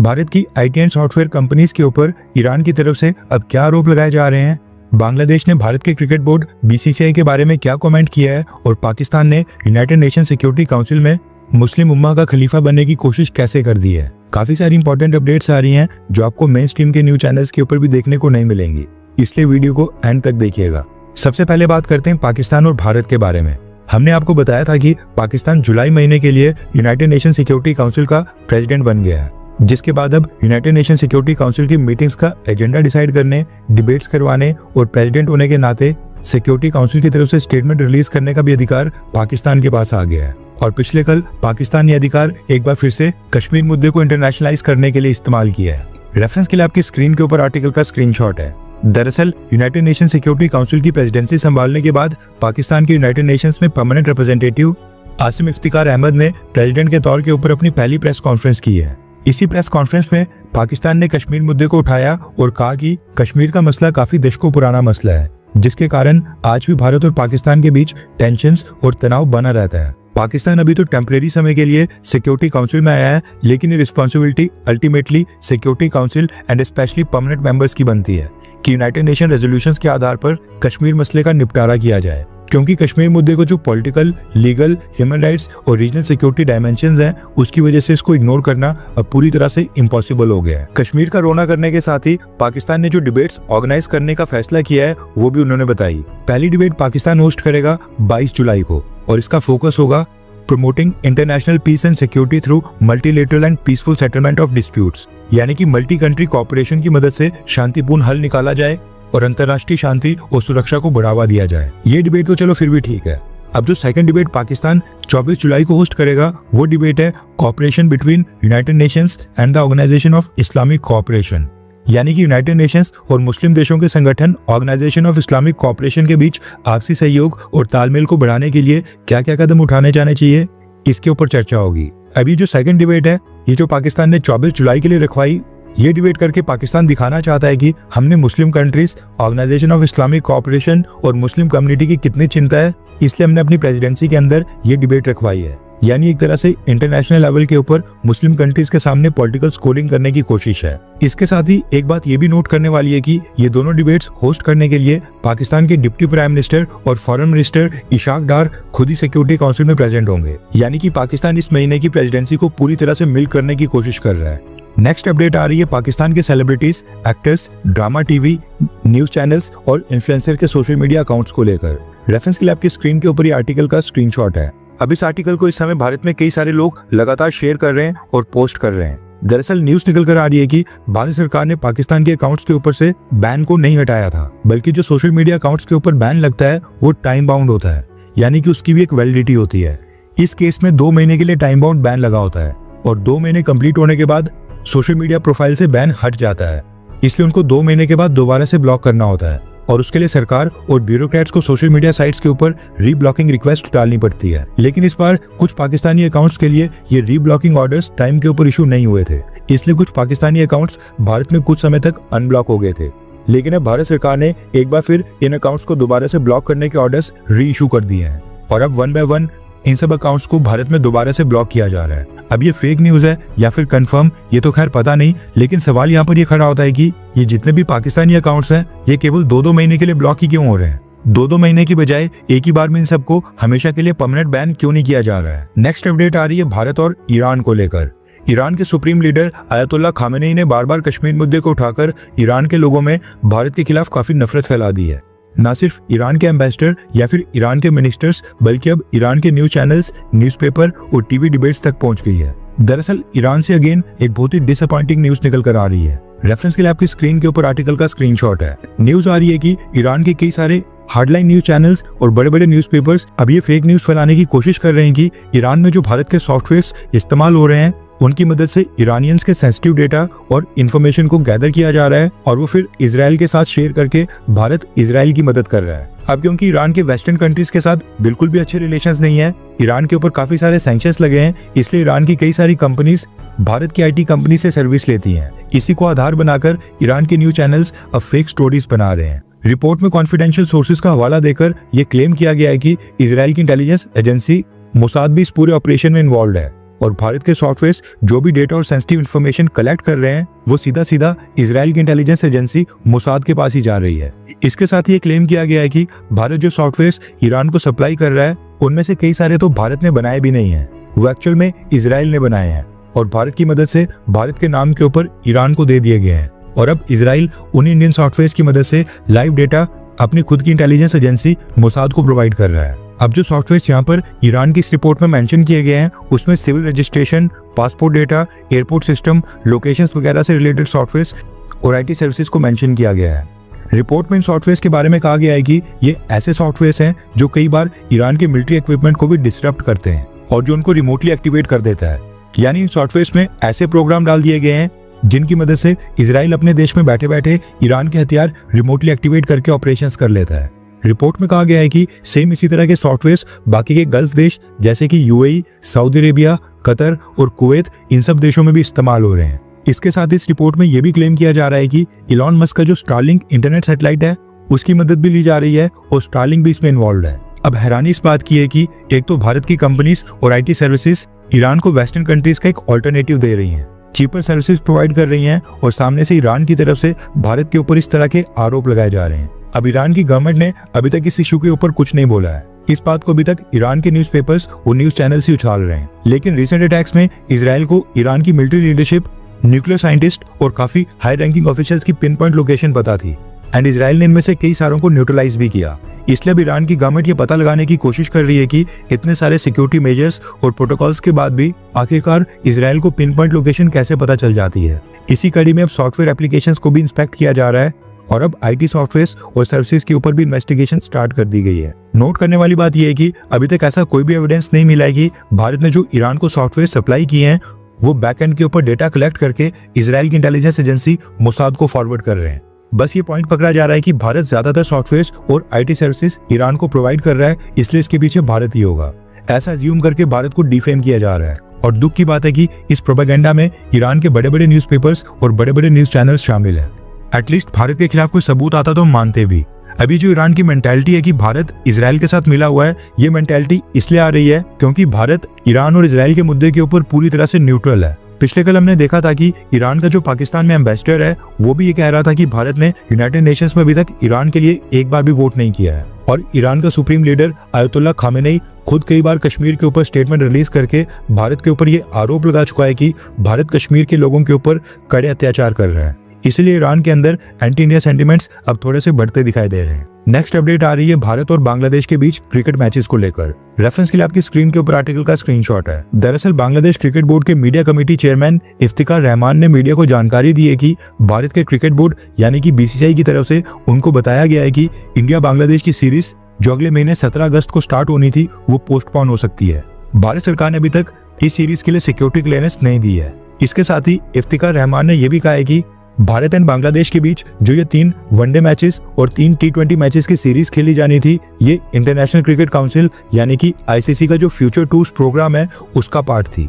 भारत की IT and software companies के ऊपर ईरान की तरफ से अब क्या आरोप लगाए जा रहे हैं, बांग्लादेश ने भारत के क्रिकेट बोर्ड बीसीसीआई के बारे में क्या कमेंट किया है और पाकिस्तान ने यूनाइटेड नेशन सिक्योरिटी काउंसिल में मुस्लिम उम्मा का खलीफा बनने की कोशिश कैसे कर दी है। काफी सारी इंपॉर्टेंट अपडेट्स आ रही हैं जो आपको मेन स्ट्रीम के न्यूज चैनल्स के ऊपर भी देखने को नहीं मिलेंगी, इसलिए वीडियो को एंड तक देखिएगा। सबसे पहले बात करते हैं पाकिस्तान और भारत के बारे में। हमने आपको बताया था कि पाकिस्तान जुलाई महीने के लिए यूनाइटेड नेशन सिक्योरिटी काउंसिल का प्रेसिडेंट बन गया है, जिसके बाद अब यूनाइटेड नेशन सिक्योरिटी काउंसिल की मीटिंग्स का एजेंडा डिसाइड करने, डिबेट्स करवाने और प्रेसिडेंट होने के नाते सिक्योरिटी काउंसिल की तरफ से स्टेटमेंट रिलीज करने का भी अधिकार पाकिस्तान के पास आ गया है। और पिछले कल पाकिस्तान ने अधिकार एक बार फिर से कश्मीर मुद्दे को इंटरनेशनलाइज करने के लिए इस्तेमाल किया है। रेफरेंस के लिए आपकी स्क्रीन के ऊपर आर्टिकल का स्क्रीनशॉट है। दरअसल यूनाइटेड नेशन सिक्योरिटी काउंसिल की प्रेसिडेंसी संभालने के बाद पाकिस्तान के यूनाइटेड नेशंस में परमानेंट रिप्रेजेंटेटिव आसिम इफ्तिकार अहमद ने प्रेसिडेंट के तौर के ऊपर अपनी पहली प्रेस कॉन्फ्रेंस की है। इसी प्रेस कॉन्फ्रेंस में पाकिस्तान ने कश्मीर मुद्दे को उठाया और कहा कि कश्मीर का मसला काफी दशकों पुराना मसला है, जिसके कारण आज भी भारत और पाकिस्तान के बीच टेंशंस और तनाव बना रहता है। पाकिस्तान अभी तो टेम्परेरी समय के लिए सिक्योरिटी काउंसिल में आया है, लेकिन ये responsibility ultimately security council and specially permanent members की बनती है कि यूनाइटेड नेशन रेजोल्यूशंस के आधार पर कश्मीर मसले का निपटारा किया जाए, क्योंकि कश्मीर मुद्दे को जो पॉलिटिकल, लीगल, ह्यूमन राइट्स और रीजनल सिक्योरिटी डायमेंशंस हैं, उसकी वजह से इसको इग्नोर करना अब पूरी तरह से इम्पॉसिबल हो गया है। कश्मीर का रोना करने के साथ ही पाकिस्तान ने जो डिबेट्स ऑर्गेनाइज करने का फैसला किया है वो भी उन्होंने बताई। पहली डिबेट पाकिस्तान होस्ट करेगा 22 जुलाई को और इसका फोकस होगा promoting international peace and security through multilateral and peaceful settlement of disputes, यानी कि मल्टी कंट्री कोऑपरेशन की मदद से शांतिपूर्ण हल निकाला जाए और अंतर्राष्ट्रीय शांति और सुरक्षा को बढ़ावा दिया जाए। ये डिबेट तो चलो फिर भी ठीक है। अब जो सेकंड डिबेट पाकिस्तान 24 जुलाई को होस्ट करेगा वो डिबेट है cooperation between United Nations and the Organisation of Islamic Cooperation, यानी कि यूनाइटेड नेशंस और मुस्लिम देशों के संगठन ऑर्गेनाइजेशन ऑफ इस्लामिक कोऑपरेशन के बीच आपसी सहयोग और तालमेल को बढ़ाने के लिए क्या क्या कदम उठाने जाने चाहिए, इसके ऊपर चर्चा होगी। अभी जो सेकंड डिबेट है, ये जो पाकिस्तान ने 24 जुलाई के लिए रखवाई, ये डिबेट करके पाकिस्तान दिखाना चाहता है कि हमने Muslim countries, Organisation of Islamic Cooperation और मुस्लिम कम्युनिटी की कितनी चिंता है, इसलिए हमने अपनी प्रेसिडेंसी के अंदर ये डिबेट रखवाई है। यानी एक तरह से इंटरनेशनल लेवल के ऊपर मुस्लिम कंट्रीज के सामने पॉलिटिकल स्कोरिंग करने की कोशिश है। इसके साथ ही एक बात ये भी नोट करने वाली है कि ये दोनों डिबेट्स होस्ट करने के लिए पाकिस्तान के डिप्टी प्राइम मिनिस्टर और फॉरेन मिनिस्टर इशाक डार खुद ही सिक्योरिटी काउंसिल में प्रेजेंट होंगे, यानी कि पाकिस्तान इस महीने की प्रेसिडेंसी को पूरी तरह से मिल करने की कोशिश कर रहा है। नेक्स्ट अपडेट आ रही है पाकिस्तान के celebrities, actors, drama TV, news channels और इन्फ्लुएंसर के सोशल मीडिया अकाउंट्स को लेकर। रेफरेंस के लिए आपकी स्क्रीन के ऊपर ये आर्टिकल का स्क्रीनशॉट है। अब इस आर्टिकल को इस समय भारत में कई सारे लोग लगातार शेयर कर रहे हैं और पोस्ट कर रहे हैं। दरअसल न्यूज निकल कर आ रही है कि भारत सरकार ने पाकिस्तान के अकाउंट्स के ऊपर से बैन को नहीं हटाया था, बल्कि जो सोशल मीडिया अकाउंट्स के ऊपर बैन लगता है वो टाइम बाउंड होता है, यानी कि उसकी भी एक वैलिडिटी होती है। इस केस में 2 महीने के लिए टाइम बाउंड बैन लगा होता है और 2 महीने कंप्लीट होने के बाद सोशल मीडिया प्रोफाइल से बैन हट जाता है, इसलिए उनको 2 महीने के बाद दोबारा से ब्लॉक करना होता है और उसके लिए सरकार और ब्यूरोक्रेट्स को सोशल मीडिया साइट्स के ऊपर रीब्लॉकिंग रिक्वेस्ट डालनी पड़ती है। लेकिन इस बार कुछ पाकिस्तानी अकाउंट्स के लिए ये रीब्लॉकिंग ऑर्डर्स टाइम के ऊपर इशू नहीं हुए थे, इसलिए कुछ पाकिस्तानी अकाउंट्स भारत में कुछ समय तक अनब्लॉक हो गए थे। लेकिन अब भारत सरकार ने एक बार फिर इन अकाउंट्स को दोबारा से ब्लॉक करने के ऑर्डर्स री इशू कर दिए हैं और अब 1 बाय 1 इन सब अकाउंट्स को भारत में दोबारा से ब्लॉक किया जा रहा है। अब ये फेक न्यूज है या फिर कंफर्म, ये तो खैर पता नहीं, लेकिन सवाल यहाँ पर ये खड़ा होता है कि ये जितने भी पाकिस्तानी अकाउंट्स हैं ये केवल 2-2 महीने के लिए ब्लॉक ही क्यों हो रहे हैं। 2-2 महीने की बजाय एक ही बार में इन सबको हमेशा के लिए परमानेंट बैन क्यों नहीं किया जा रहा है। नेक्स्ट अपडेट आ रही है भारत और ईरान को लेकर। ईरान के सुप्रीम लीडर आयतुल्लाह खामेनेई ने बार बार कश्मीर मुद्दे को उठाकर ईरान के लोगों में भारत के खिलाफ काफी नफरत फैला दी है। न सिर्फ ईरान के एम्बेसडर या फिर ईरान के मिनिस्टर्स, बल्कि अब ईरान के न्यूज चैनल्स, न्यूज़पेपर और टीवी डिबेट्स तक पहुंच गई है। दरअसल ईरान से अगेन एक बहुत ही डिसअपॉइंटिंग न्यूज निकल कर आ रही है। रेफरेंस के लिए आपकी स्क्रीन के ऊपर आर्टिकल का स्क्रीनशॉट है। न्यूज आ रही है कि ईरान के कई सारे हार्डलाइन न्यूज चैनल्स और बड़े बड़े न्यूज़पेपर्स अब ये फेक न्यूज फैलाने की कोशिश कर रहे हैं कि ईरान में जो भारत के सॉफ्टवेयर्स इस्तेमाल हो रहे हैं उनकी मदद से ईरानियंस के सेंसिटिव डेटा और इन्फॉर्मेशन को गैदर किया जा रहा है और वो फिर इजराइल के साथ शेयर करके भारत इजराइल की मदद कर रहा है। अब क्योंकि ईरान के वेस्टर्न कंट्रीज के साथ बिल्कुल भी अच्छे रिलेशंस नहीं है, ईरान के ऊपर काफी सारे सैंक्शंस लगे हैं, इसलिए ईरान की कई सारी कंपनीज भारत की आईटी कंपनी से सर्विस लेती हैं। इसी को आधार बनाकर ईरान के न्यूज चैनल्स अब फेक स्टोरीज बना रहे हैं। रिपोर्ट में कॉन्फिडेंशियल सोर्सेज का हवाला देकर यह क्लेम किया गया है कि इजराइल की इंटेलिजेंस एजेंसी मोसाद भी इस पूरे ऑपरेशन में इन्वॉल्व है। और भारत के सॉफ्टवेयर जो भी डेटा और सेंसिटिव इन्फॉर्मेशन कलेक्ट कर रहे हैं वो सीधा सीधा इजराइल की इंटेलिजेंस एजेंसी मोसाद के पास ही जा रही है। इसके साथ ही ये क्लेम किया गया है कि भारत जो सॉफ्टवेयर ईरान को सप्लाई कर रहा है उनमें से कई सारे तो भारत ने बनाए भी नहीं है, वो एक्चुअल में इजराइल ने बनाए हैं और भारत की मदद से भारत के नाम के ऊपर ईरान को दे दिए गए हैं। और अब इजराइल उन इंडियन सॉफ्टवेयर की मदद से लाइव डेटा अपनी खुद की इंटेलिजेंस एजेंसी मोसाद को प्रोवाइड कर रहा है। अब जो सॉफ्टवेयर यहाँ पर ईरान की इस रिपोर्ट में मेंशन किए गए हैं उसमें civil registration, passport data, airport system, locations वगैरह से रिलेटेड सॉफ्टवेयर और आईटी सर्विसेज को मेंशन किया गया है। रिपोर्ट में इन सॉफ्टवेयर के बारे में कहा गया है कि ये ऐसे सॉफ्टवेयर हैं जो कई बार ईरान के मिलिट्री इक्विपमेंट को भी डिसरप्ट करते हैं और जो उनको रिमोटली एक्टिवेट कर देता है। यानी इन सॉफ्टवेयर में ऐसे प्रोग्राम डाल दिए गए हैं जिनकी मदद से इजराइल अपने देश में बैठे बैठे ईरान के हथियार रिमोटली एक्टिवेट करके ऑपरेशंस कर लेता है। रिपोर्ट में कहा गया है कि सेम इसी तरह के सॉफ्टवेयर बाकी के गल्फ देश जैसे कि यूएई, सऊदी अरेबिया, कतर और कुवैत इन सब देशों में भी इस्तेमाल हो रहे हैं। इसके साथ इस रिपोर्ट में यह भी क्लेम किया जा रहा है कि इलॉन मस्क का जो स्टारलिंक इंटरनेट सैटेलाइट है उसकी मदद भी ली जा रही है और स्टारलिंक भी इसमें इन्वॉल्व है। अब हैरानी इस बात की है कि एक तो भारत की कंपनीज और आईटी सर्विसेज ईरान को वेस्टर्न कंट्रीज का एक ऑल्टरनेटिव दे रही हैं, चीपर सर्विसेज प्रोवाइड कर रही हैं और सामने से ईरान की तरफ से भारत के ऊपर इस तरह के आरोप लगाए जा रहे हैं। अब ईरान की गवर्नमेंट ने अभी तक इस इशू के ऊपर कुछ नहीं बोला है। इस बात को अभी तक ईरान के न्यूज़पेपर्स और न्यूज चैनल्स ही उछाल रहे हैं। लेकिन रिसेंट अटैक्स में इजराइल को ईरान की मिलिट्री लीडरशिप, न्यूक्लियर साइंटिस्ट और काफी हाई रैंकिंग ऑफिशियल्स की पिन पॉइंट लोकेशन पता थी एंड इजराइल ने इनमें से कई सारों को न्यूट्रलाइज भी किया। इसलिए अब ईरान की गवर्नमेंट ये पता लगाने की कोशिश कर रही है कि इतने सारे सिक्योरिटी मेजर्स और प्रोटोकॉल्स के बाद भी आखिरकार इजराइल को पिन पॉइंट लोकेशन कैसे पता चल जाती है। इसी कड़ी में अब सॉफ्टवेयर एप्लीकेशंस को भी इंस्पेक्ट किया जा रहा है और अब आईटी सॉफ्टवेयर और सर्विसेज के ऊपर भी इन्वेस्टिगेशन स्टार्ट कर दी गई है। नोट करने वाली बात यह है कि अभी तक ऐसा कोई भी एविडेंस नहीं मिला है कि भारत ने जो ईरान को सॉफ्टवेयर सप्लाई किए हैं वो बैकएंड के ऊपर डेटा कलेक्ट करके इजराइल की इंटेलिजेंस एजेंसी मोसाद को फॉरवर्ड कर रहे हैं। बस ये पॉइंट पकड़ा जा रहा है कि भारत ज्यादातर सॉफ्टवेयर और आईटी सर्विसेज ईरान को प्रोवाइड कर रहा है, इसलिए इसके पीछे भारत ही होगा। ऐसा अज्यूम करके भारत को डिफेम किया जा रहा है और दुख की बात है कि इस प्रोपेगेंडा में ईरान के बड़े बड़े न्यूज़पेपर्स और बड़े बड़े न्यूज चैनल्स शामिल हैं। एटलीस्ट भारत के खिलाफ कोई सबूत आता तो मानते भी। अभी जो ईरान की मेंटालिटी है कि भारत इजराइल के साथ मिला हुआ है, ये मेंटालिटी इसलिए आ रही है क्योंकि भारत ईरान और इजराइल के मुद्दे के ऊपर पूरी तरह से न्यूट्रल है। पिछले कल हमने देखा था कि ईरान का जो पाकिस्तान में एम्बेसडर है वो भी ये कह रहा था कि भारत ने यूनाइटेड नेशंस में अभी तक ईरान के लिए एक बार भी वोट नहीं किया है। और ईरान का सुप्रीम लीडर आयतुल्लाह खामेनेई खुद कई बार कश्मीर के ऊपर स्टेटमेंट रिलीज करके भारत के ऊपर ये आरोप लगा चुका है कि भारत कश्मीर के लोगों के ऊपर कड़े अत्याचार कर रहा है। इसलिए ईरान के अंदर एंटी इंडिया सेंटिमेंट्स अब थोड़े से बढ़ते दिखाई दे रहे हैं। नेक्स्ट अपडेट आ रही है भारत और बांग्लादेश के बीच क्रिकेट मैचेस को लेकर। रेफरेंस के लिए आपकी स्क्रीन के ऊपर आर्टिकल का स्क्रीनशॉट है। दरअसल बांग्लादेश क्रिकेट बोर्ड के media committee chairman Iftikhar Rahman ने मीडिया को जानकारी दी है कि भारत के क्रिकेट बोर्ड यानी कि बीसीसीआई की तरफ से उनको बताया गया है कि इंडिया बांग्लादेश की सीरीज जो अगले महीने 17 अगस्त को स्टार्ट होनी थी वो पोस्टपोन हो सकती है। भारत सरकार ने अभी तक इस सीरीज के लिए सिक्योरिटी क्लियरेंस नहीं दी है। इसके साथ ही इफ्तिकार रहमान ने यह भी कहा है कि भारत एंड बांग्लादेश के बीच जो ये 3 वनडे मैचेस और 3 T20 मैचेस की सीरीज खेली जानी थी, ये इंटरनेशनल क्रिकेट काउंसिल यानी कि आईसीसी का जो फ्यूचर टूर्स प्रोग्राम है उसका पार्ट थी।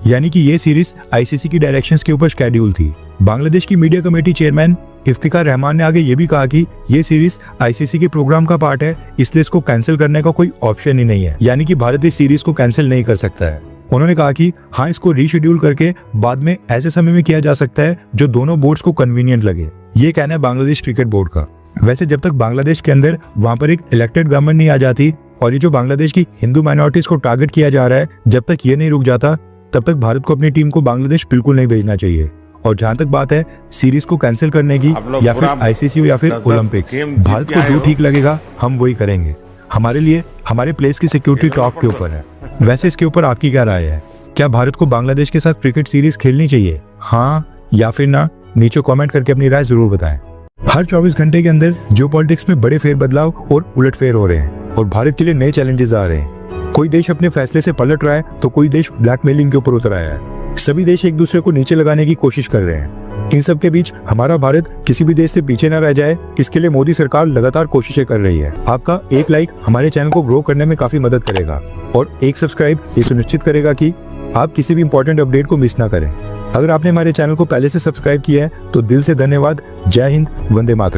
यानी कि ये सीरीज आईसीसी की डायरेक्शंस के ऊपर शेड्यूल थी। बांग्लादेश की media committee chairman Iftikhar Rahman ने आगे ये भी कहा कि ये सीरीज आईसीसी के प्रोग्राम का पार्ट है, इसलिए इसको कैंसिल करने का कोई ऑप्शन ही नहीं है। यानी कि भारत इस सीरीज को कैंसिल नहीं कर सकता है। उन्होंने कहा कि हाँ, इसको रीशेड्यूल करके बाद में ऐसे समय में किया जा सकता है जो दोनों बोर्ड्स को कन्वीनियंट लगे। ये कहना है बांग्लादेश क्रिकेट बोर्ड का। वैसे जब तक बांग्लादेश के अंदर वहां पर एक इलेक्टेड गवर्नमेंट नहीं आ जाती और ये जो बांग्लादेश की हिंदू माइनॉरिटीज को टारगेट किया जा रहा है, जब तक ये नहीं रुक जाता तब तक भारत को अपनी टीम को बांग्लादेश बिल्कुल नहीं भेजना चाहिए। और जहां तक बात है सीरीज को कैंसिल करने की या फिर आईसीसी या फिर ओलंपिक्स, भारत को जो ठीक लगेगा हम वही करेंगे। हमारे लिए हमारे प्लेस की सिक्योरिटी टॉप के ऊपर है। वैसे इसके ऊपर आपकी क्या राय है? क्या भारत को बांग्लादेश के साथ क्रिकेट सीरीज खेलनी चाहिए, हाँ या फिर ना? नीचे कमेंट करके अपनी राय जरूर बताएं। हर 24 घंटे के अंदर जियोपॉलिटिक्स में बड़े फेरबदलाव और उलटफेर हो रहे हैं और भारत के लिए नए चैलेंजेस आ रहे हैं। कोई देश अपने फैसले से पलट रहा है तो कोई देश ब्लैकमेलिंग के ऊपर उतर आया है। सभी देश एक दूसरे को नीचे लगाने की कोशिश कर रहे हैं। इन सब के बीच हमारा भारत किसी भी देश से पीछे न रह जाए, इसके लिए मोदी सरकार लगातार कोशिशें कर रही है। आपका एक लाइक हमारे चैनल को ग्रो करने में काफी मदद करेगा और एक सब्सक्राइब ये सुनिश्चित करेगा कि आप किसी भी इंपॉर्टेंट अपडेट को मिस ना करें। अगर आपने हमारे चैनल को पहले से सब्सक्राइब किया है तो दिल से धन्यवाद। जय हिंद, वंदे मातरम।